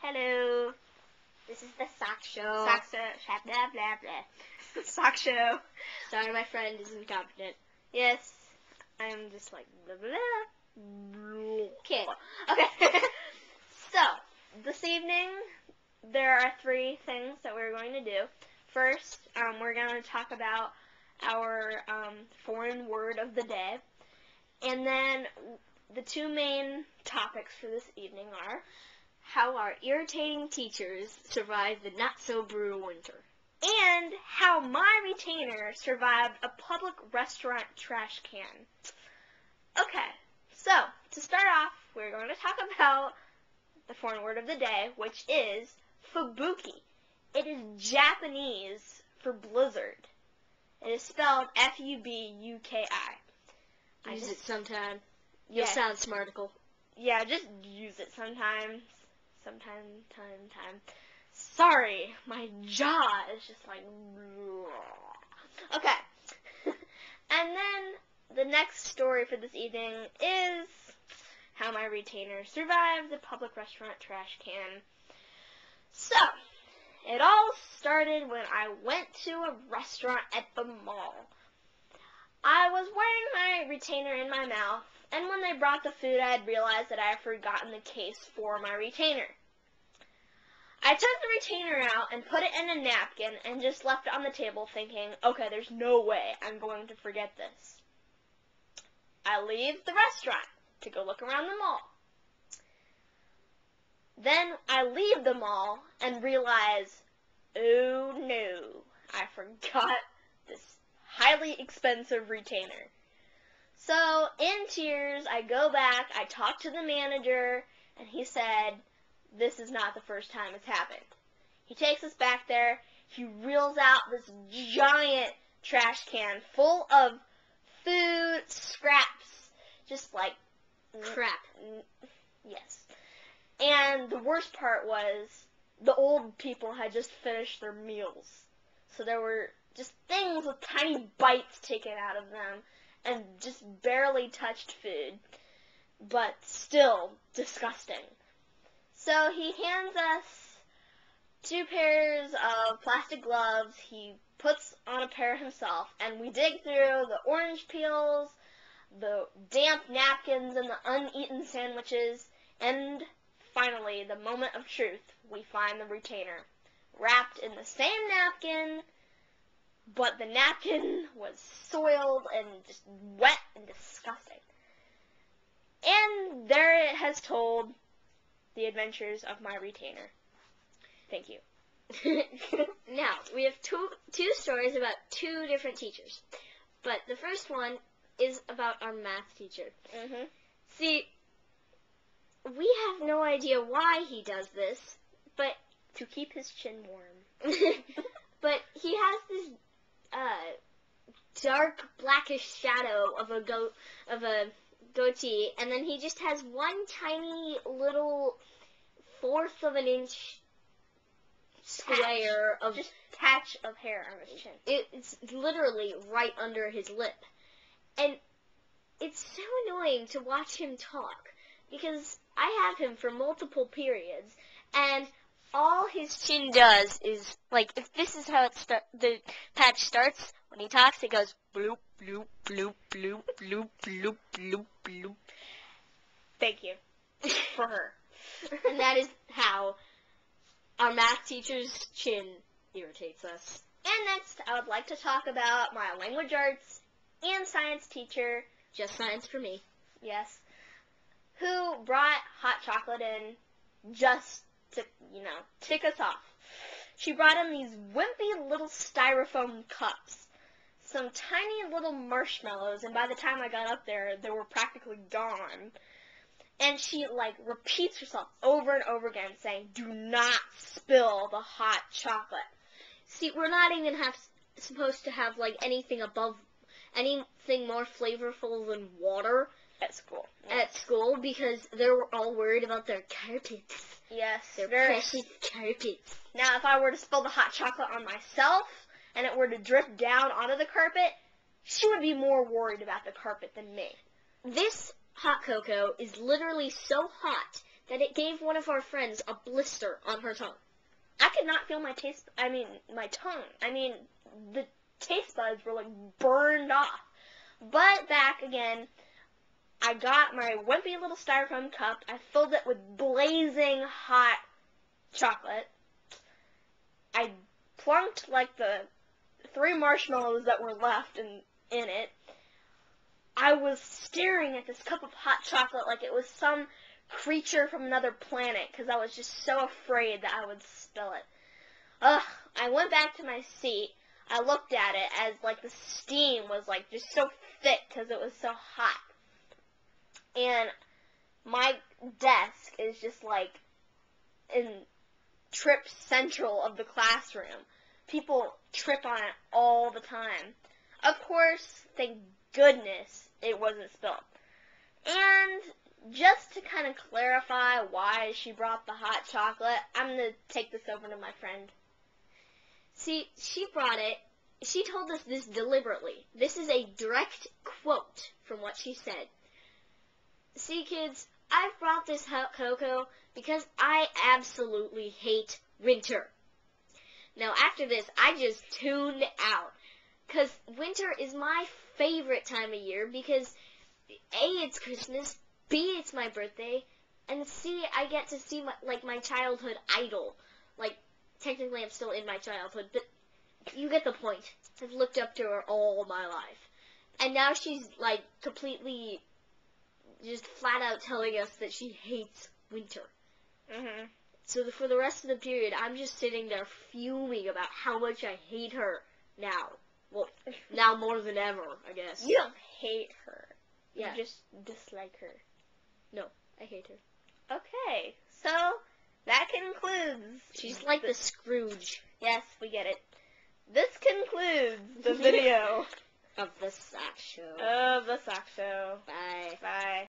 Hello. This is the sock show. Sock show. Blah, blah, blah. Sock show. Sorry, my friend is incompetent. Yes. I'm just like, blah, blah. Okay. Okay. So, this evening, there are 3 things that we're going to do. First, we're going to talk about our foreign word of the day. And then the 2 main topics for this evening are how our irritating teachers survived the not-so-brutal winter. And how my retainer survived a public restaurant trash can. Okay, so to start off, we're going to talk about the foreign word of the day, which is fubuki. It is Japanese for blizzard. It is spelled F-U-B-U-K-I. Use it sometime. You'll sound smarticle. Yeah, just use it sometimes. Time. Sorry, my jaw is just like... Okay. And then the next story for this evening is how my retainer survived the public restaurant trash can. So, it all started when I went to a restaurant at the mall. I was wearing my retainer in my mouth, and when they brought the food, I had realized that I had forgotten the case for my retainer. I took the retainer out and put it in a napkin and just left it on the table thinking, okay, there's no way I'm going to forget this. I leave the restaurant to go look around the mall. Then I leave the mall and realize, oh no, I forgot this highly expensive retainer. So, in tears, I go back, I talk to the manager, and he said, this is not the first time it's happened. He takes us back there, he reels out this giant trash can full of food, scraps, just like crap. Yes. And the worst part was, the old people had just finished their meals. So there were just things with tiny bites taken out of them, and just barely touched food, but still disgusting. So he hands us 2 pairs of plastic gloves, he puts on a pair himself, and we dig through the orange peels, the damp napkins, and the uneaten sandwiches, and finally, the moment of truth, we find the retainer, wrapped in the same napkin, but the napkin was soiled and just wet and disgusting. And there it has told the adventures of my retainer. Thank you. Now, we have two stories about 2 different teachers. But the first one is about our math teacher. Mm-hmm. See, we have no idea why he does this, but to keep his chin warm. But he has this dark blackish shadow of a goatee, and then he just has one tiny little 1/4 of an inch square of just patch of hair on his chin. It's literally right under his lip, and it's so annoying to watch him talk because I have him for multiple periods, and all his chin does is, like, if this is how the patch starts, when he talks, it goes bloop, bloop, bloop, bloop, bloop, bloop, bloop, bloop. Thank you for her. And that is how our math teacher's chin irritates us. And next, I would like to talk about my language arts and science teacher, just science for me, yes, who brought hot chocolate in just to, tick us off. She brought in these wimpy little styrofoam cups, some tiny little marshmallows, and by the time I got up there, they were practically gone. And she, repeats herself over and over again, saying, do not spill the hot chocolate. See, we're not even supposed to have, anything more flavorful than water at school. At school, because they're all worried about their carpets. Yes. Their precious carpets. Now, if I were to spill the hot chocolate on myself, and it were to drip down onto the carpet, she would be more worried about the carpet than me. This hot cocoa is literally so hot that it gave one of our friends a blister on her tongue. I could not feel my tongue. The taste buds were like burned off. But back again, I got my wimpy little styrofoam cup. I filled it with blazing hot chocolate. I plunked like the 3 marshmallows that were left in it. I was staring at this cup of hot chocolate like it was some creature from another planet because I was just so afraid that I would spill it. I went back to my seat. I looked at it as like the steam was like just so thick because it was so hot. And my desk is just like in trip central of the classroom. People trip on it all the time. Of course, thank goodness it wasn't spilled. And just to kind of clarify why she brought the hot chocolate, I'm going to take this over to my friend. See, she told us this deliberately. This is a direct quote from what she said. See, kids, I've brought this hot cocoa because I absolutely hate winter. Now, after this, I just tuned out. Because winter is my favorite time of year because, A, it's Christmas, B, it's my birthday, and C, I get to see my childhood idol. Like, technically I'm still in my childhood, but you get the point. I've looked up to her all my life. And now she's, like, completely just flat out telling us that she hates winter. Mhm. So for the rest of the period, I'm just sitting there fuming about how much I hate her now. Well, now more than ever, I guess. You don't hate her. Yeah. You just dislike her. No, I hate her. Okay, so that concludes. She's like the Scrooge. Yes, we get it. This concludes the video of the Sock Show. of the Sock Show. Bye. Bye.